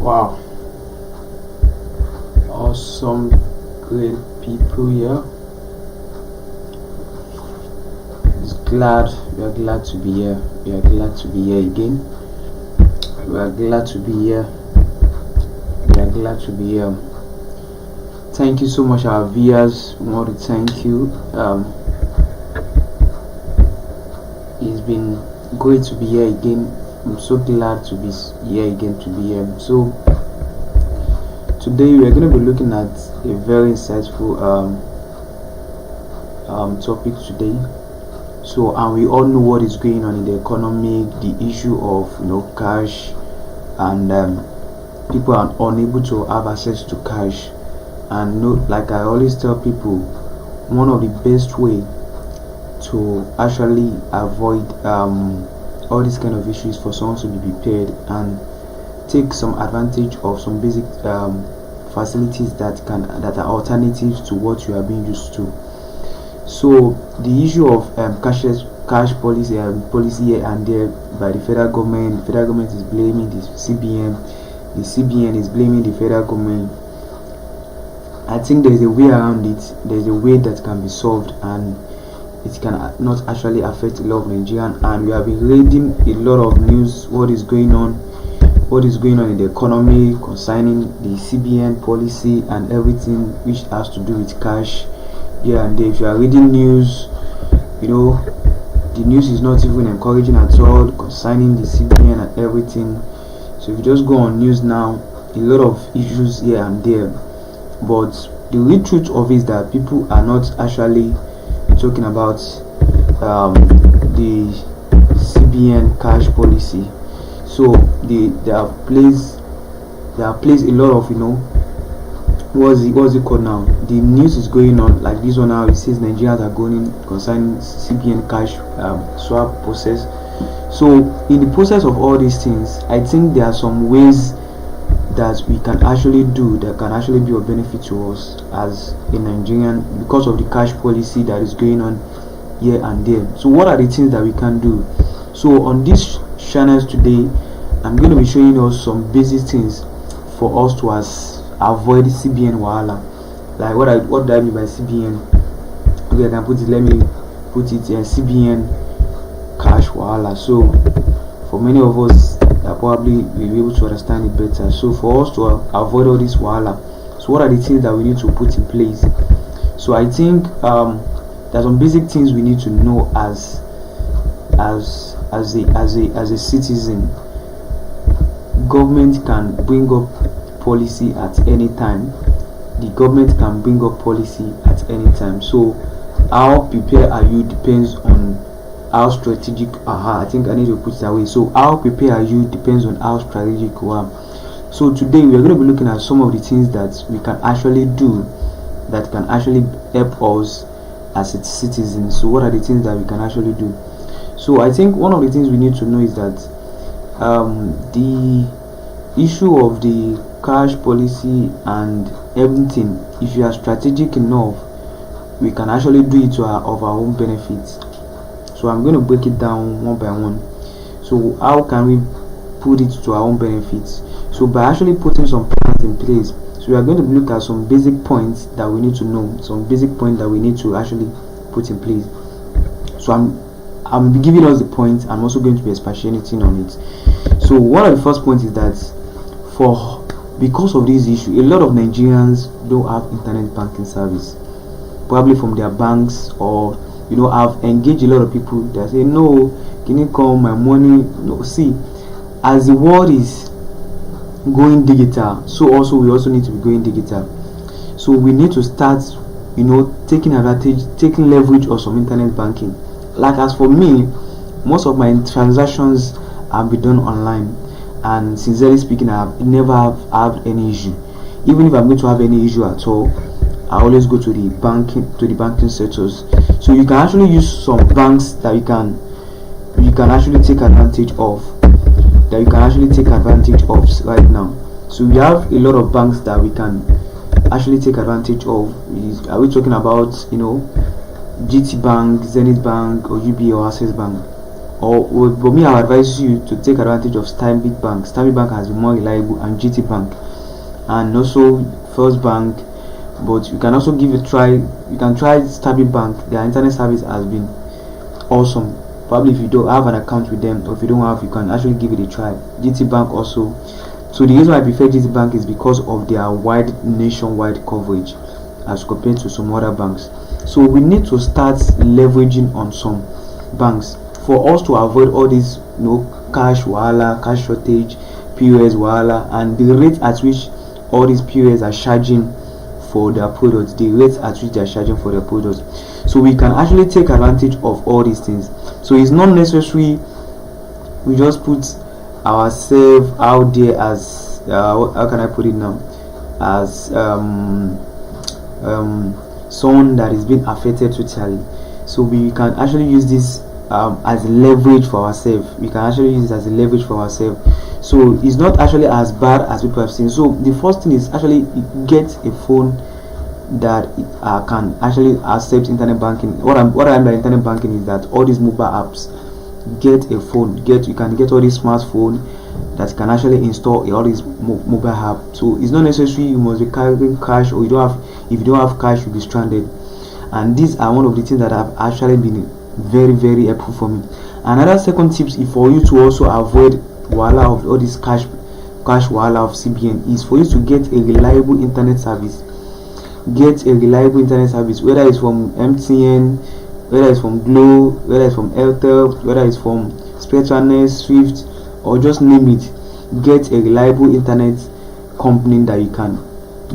Wow, awesome, great people here. We are glad to be here. We are glad to be here again. We are glad to be here. We are glad to be here. Thank you so much, our viewers. We want to thank you. It's been great to be here again. I'm so glad to be here again. So today we are going to be looking at a very insightful topic today. So, and we all know what is going on in the economy, the issue of cash, and people are unable to have access to cash. And like I always tell people, one of the best way to actually avoid all these kind of issues for someone to be prepared and take some advantage of some basic facilities that are alternatives to what you are being used to. So the issue of cash policy here and there by the federal government. The federal government is blaming the CBN. The CBN is blaming the federal government. I think there is a way around it. There is a way that can be solved, and it can not actually affect a lot of Nigerians. And we have been reading a lot of news. What is going on in the economy concerning the CBN policy and everything which has to do with cash. And if you are reading news, the news is not even encouraging at all concerning the CBN and everything. So if you just go on news now, a lot of issues here and there. But the real truth of it is that people are not actually talking about the CBN cash policy. So they have placed a lot of what's it called now? The news is going on like this one now. It says Nigerians are going concerning CBN cash swap process. So in the process of all these things, I think there are some ways that we can actually do that can actually be of benefit to us as a Nigerian because of the cash policy that is going on here and there. So what are the things that we can do? So on these channels today, I'm going to be showing us some basic things for us to avoid CBN wahala. Like what do I mean by CBN? Okay, I can put it. Let me put it here. CBN cash wahala. So for many of us, probably will be able to understand it better. So for us to avoid all this wahala, so what are the things that we need to put in place? So I think there's some basic things we need to know as a citizen. Government can bring up policy at any time. The government can bring up policy at any time. So how prepared are you depends on how strategic. I think I need to put it that way. So how prepared are you depends on how strategic you are. So today we are going to be looking at some of the things that we can actually do that can actually help us as its citizens. So what are the things that we can actually do? So I think one of the things we need to know is that the issue of the cash policy and everything, if you are strategic enough, we can actually do it of our own benefits. So I'm going to break it down one by one. So how can we put it to our own benefits? So by actually putting some plans in place. So we are going to look at some basic points that we need to know, some basic points that we need to actually put in place. So I'm giving us the points. I'm also going to be expatiating on it. So one of the first points is that because of this issue, a lot of Nigerians don't have internet banking service, probably from their banks, or I've engaged a lot of people that say, no, can you call my money? No, see, as the world is going digital, so also we also need to be going digital. So we need to start taking leverage of some internet banking. Like as for me, most of my transactions have been done online, and sincerely speaking, I have never had any issue. Even if I'm going to have any issue at all, I always go to the banking sectors. So you can actually use some banks that you can actually take advantage of. Right now. So we have a lot of banks that we can actually take advantage of. Are we talking about GT Bank, Zenith Bank, or UBA or Access Bank? or for me, I advise you to take advantage of Stanbic Bank. Stanbic Bank has been more reliable, and GT Bank, and also First Bank. But you can also give it a try. You can try Stanbic Bank. Their internet service has been awesome. Probably if you don't have an account with them, or if you don't have, you can actually give it a try. GT Bank also. So the reason why I prefer GT Bank is because of their wide nationwide coverage as compared to some other banks. So we need to start leveraging on some banks for us to avoid all this, cash wahala, cash shortage, POS wahala, and the rate at which all these POS are charging for their products, the rates at which they are charging for their products. So we can actually take advantage of all these things. So it's not necessary we just put ourselves out there as how can I put it now, as someone that is being affected totally. So we can actually use this as leverage for ourselves. We can actually use it as a leverage for ourselves. So it's not actually as bad as people have seen. So the first thing is actually get a phone that can actually accept internet banking. What I mean by internet banking is that all these mobile apps, get a phone. You can get all these smartphone that can actually install all these mobile app. So it's not necessary you must be carrying cash, or if you don't have cash, you'll be stranded. And these are one of the things that have actually been very, very helpful for me. Another second tips is for you to also avoid wahala of all this cash wahala of CBN is for you to get a reliable internet service. Get a reliable internet service, whether it's from MTN, whether it's from Glo, whether it's from Airtel, whether it's from Spectranet, Swift, or just name it. Get a reliable internet company that you can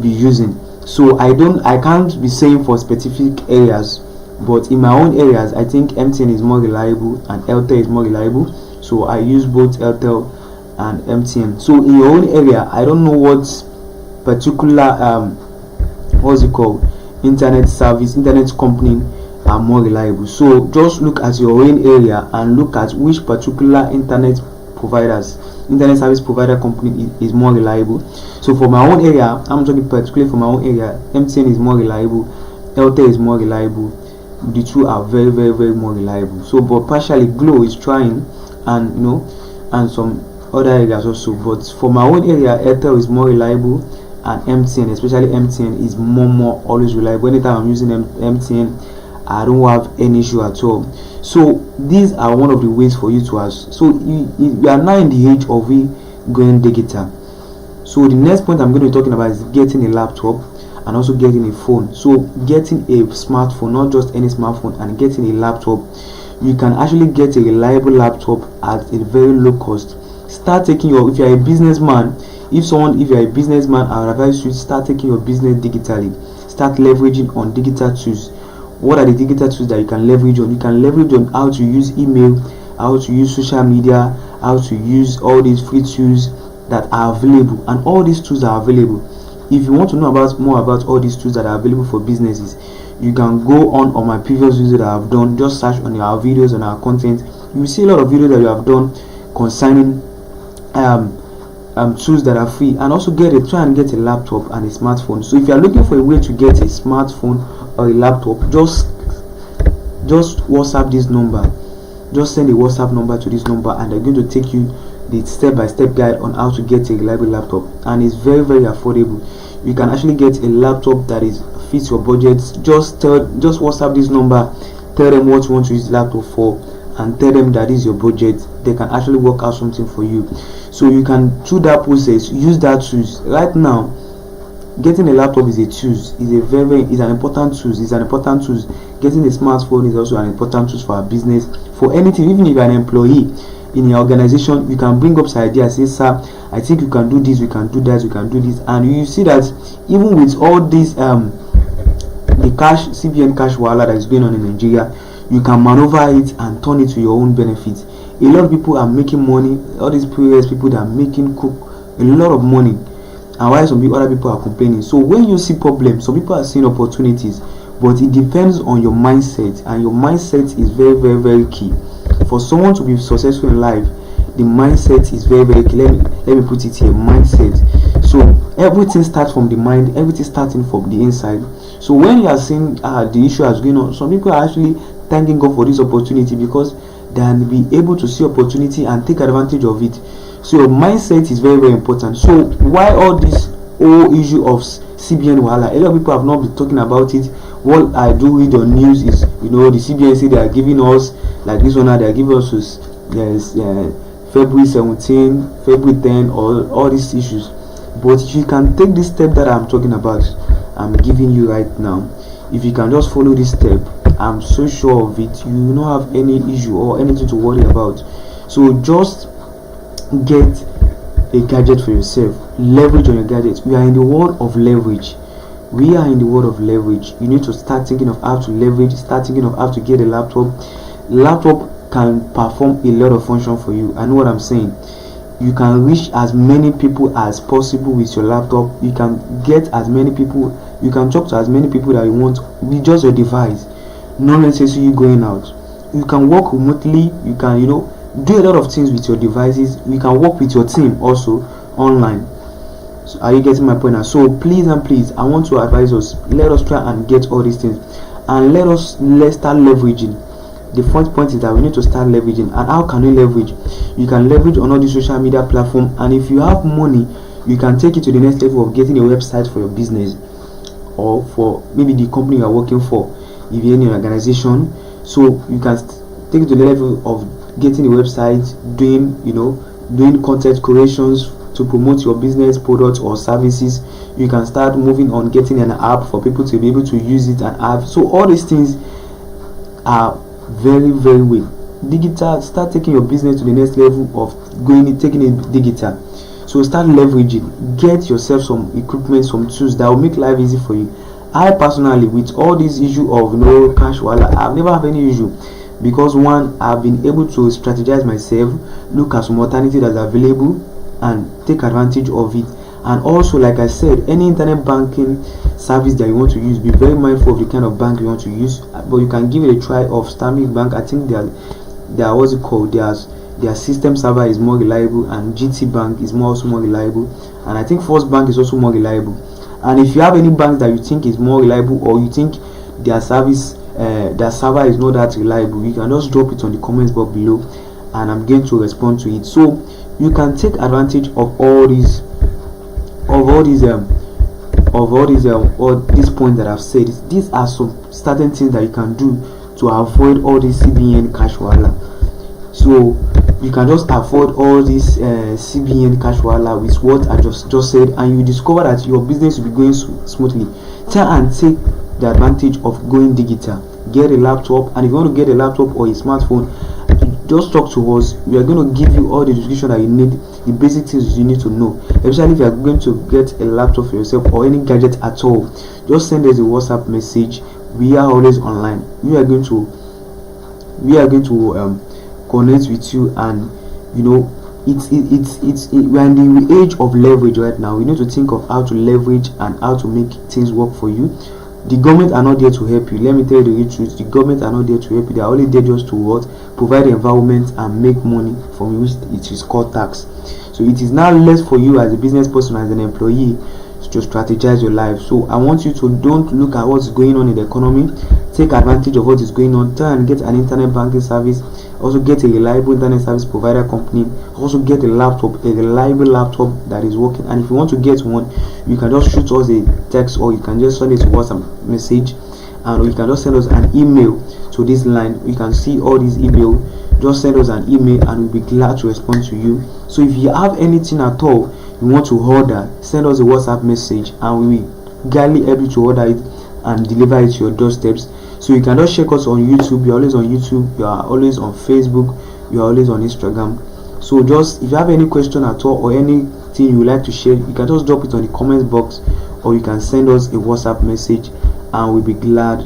be using. So I can't be saying for specific areas, but in my own areas I think MTN is more reliable and Airtel is more reliable. So I use both Airtel and MTN. So in your own area, I don't know what particular internet company are more reliable. So just look at your own area and look at which particular internet service provider company is more reliable. So for my own area, I'm talking particularly for my own area, MTN is more reliable, Airtel is more reliable. The two are very, very, very more reliable. So but partially Glo is trying, and and some other areas also, but for my own area, Airtel is more reliable, and MTN, especially MTN, is more always reliable. Anytime I'm using MTN, I don't have any issue at all. So these are one of the ways for you to ask. So we are now in the age of we going digital. So the next point I'm going to be talking about is getting a laptop and also getting a phone. So getting a smartphone, not just any smartphone, and getting a laptop. You can actually get a reliable laptop at a very low cost. Start taking if you're a businessman, I would advise you to start taking your business digitally. Start leveraging on digital tools. What are the digital tools that you can leverage on? You can leverage on how to use email, how to use social media, how to use all these free tools that are available, and all these tools are available. If you want to know more about all these tools that are available for businesses, you can go on my previous videos that I've done. Just search on our videos, on our content. You will see a lot of videos that we have done concerning tools that are free, and also try and get a laptop and a smartphone. So if you are looking for a way to get a smartphone or a laptop, just WhatsApp this number. Just send a WhatsApp number to this number, and they're going to take you the step-by-step guide on how to get a reliable laptop, and it's very, very affordable. You can actually get a laptop that fits your budget. Just WhatsApp this number, tell them what you want to use the laptop for, and tell them that is your budget. They can actually work out something for you. So you can, through that process, use that tools. Right now, getting a laptop is a tool. Is an important tool. Getting a smartphone is also an important tool for our business, for anything. Even if you're an employee in your organization, you can bring up some ideas. Say, sir, I think you can do this, we can do that, we can do this, and you see that even with all this the CBN cash wahala that is going on in Nigeria, you can maneuver it and turn it to your own benefit. A lot of people are making money. All these previous people that are making a lot of money, and while other people are complaining. So when you see problems, some people are seeing opportunities, but it depends on your mindset, and your mindset is very, very, very key. For someone to be successful in life, the mindset is very, very key. Let me put it here, mindset. So everything starts from the mind, everything starting from the inside. So when you are seeing the issue as going on, some people are actually thanking God for this opportunity, because than be able to see opportunity and take advantage of it. So your mindset is very, very important. So why all this whole issue of CBN wahala? A lot of people have not been talking about it. What I do read on news is, the CBN say they are giving us, like this one now, they are giving us February 17, February 10, all these issues. But if you can take this step that I'm talking about, I'm giving you right now, if you can just follow this step, I'm so sure of it, you will not have any issue or anything to worry about. So just get a gadget for yourself. Leverage on your gadgets. We are in the world of leverage. You need to start thinking of how to leverage. Start thinking of how to get a laptop. Laptop can perform a lot of function for you. I know what I'm saying. You can reach as many people as possible with your laptop. You can get as many people, you can talk to as many people that you want with just your device, not necessarily going out. You can work remotely. You can do a lot of things with your devices. You can work with your team also online. So are you getting my point now? So please and please, I want to advise us, let us try and get all these things, and let's start leveraging. The first point is that we need to start leveraging. And how can we leverage? You can leverage on all the social media platform, and if you have money, you can take it to the next level of getting a website for your business, or for maybe the company you are working for, if you're in an organization. So you can take it to the level of getting a website, doing content creations to promote your business products or services. You can start moving on getting an app for people to be able to use it and have. So all these things are very, very way digital. Start taking your business to the next level of taking it digital. So start leveraging. Get yourself some equipment, some tools that will make life easy for you. I personally, with all this issue of cash wahala, I've never had any issue, because one, I've been able to strategize myself, look at some alternative that's available and take advantage of it. And also, like I said, any internet banking service that you want to use, be very mindful of the kind of bank you want to use. But you can give it a try of Stanbic Bank. I think their what's it called, their system server is more reliable, and GT Bank is also more reliable, and I think First Bank is also more reliable. And if you have any bank that you think is more reliable, or you think their server is not that reliable, you can just drop it on the comments box below, and I'm going to respond to it. So you can take advantage of all these points that I've said. These are some certain things that you can do to avoid all this CBN cash wahala. So you can just avoid all this CBN cash wahala with what I just said, and you discover that your business will be going smoothly. Try and take the advantage of going digital. Get a laptop, and if you want to get a laptop or a smartphone, just talk to us. We are going to give you all the description that you need, the basic things you need to know. Especially if you are going to get a laptop for yourself or any gadget at all, just send us a WhatsApp message. We are always online. We are going to connect with you, and we're in the age of leverage right now. We need to think of how to leverage and how to make things work for you. The government are not there to help you. Let me tell you the truth. The government are not there to help you. They are only there just to provide the environment and make money from which it is called tax. So it is now less for you as a business person, as an employee, to strategize your life. So I want you to don't look at what's going on in the economy. Take advantage of what is going on. Try and get an internet banking service. Also get a reliable internet service provider company. Also get a reliable laptop that is working. And if you want to get one, you can just shoot us a text, or you can just send it to WhatsApp message, and you can just send us an email to this line. You can see all these email. Just send us an email, and we'll be glad to respond to you. So if you have anything at all you want to order, send us a WhatsApp message, and we will gladly help you to order it and deliver it to your doorsteps. So you can just check us on YouTube. You're always on YouTube, you are always on Facebook, you are always on Instagram. So just if you have any question at all, or anything you would like to share, you can just drop it on the comments box, or you can send us a WhatsApp message, and we'll be glad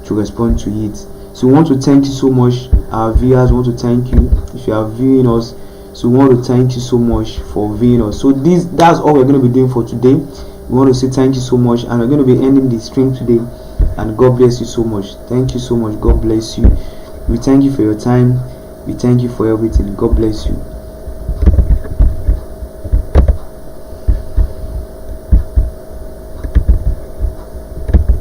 to respond to it. So we want to thank you so much, our viewers. We want to thank you if you are viewing us. So we want to thank you so much for viewing us. So that's all we're going to be doing for today. We want to say thank you so much, and we're going to be ending the stream today. And God bless you so much. Thank you so much. God bless you. We thank you for your time. We thank you for everything. God bless you.